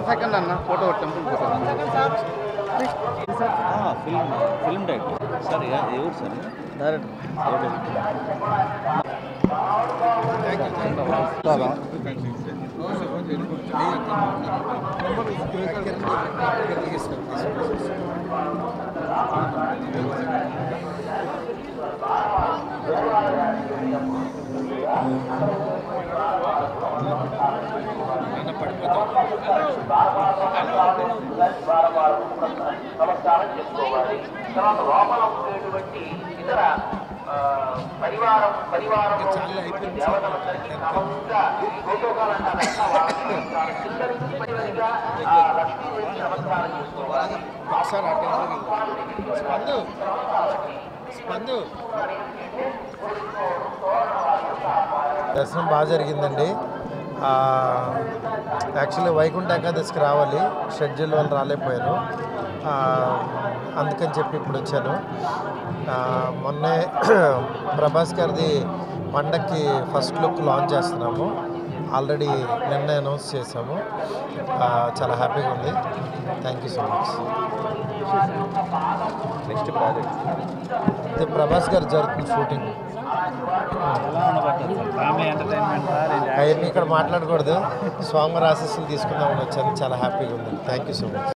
Second అన్న photo temple photo film director sir ఎవరు sir నమస్కారం చేసుకోవాలి. తర్వాత లోపల ఉండేటువంటి ఇతర పరివారం దేవతలందరికీ క్రమంగా ప్రోటోకాల్ లక్ష్మీదేవికి నమస్కారం చేసుకోవాలి. దర్శనం బాగా జరిగిందండి. యాక్చువల్లీ వైకుంఠ ఏకాదశికి రావాలి, షెడ్యూల్ వల్ల రాలేకపోయాను, అందుకని చెప్పి ఇప్పుడు వచ్చాను. మొన్నే ప్రభాస్ గారిది పండక్కి ఫస్ట్ లుక్ లాంచ్ చేస్తున్నాము, ఆల్రెడీ నిన్న అనౌన్స్ చేసాము. చాలా హ్యాపీగా ఉంది. Thank you so much. Next project ఇది ప్రభాస్ గారు జరుగుతుంది షూటింగ్. అవన్నీ ఇక్కడ మాట్లాడకూడదు. స్వామి ఆశీస్సులు తీసుకుందామని వచ్చాను. చాలా హ్యాపీగా ఉంది. Thank you so much.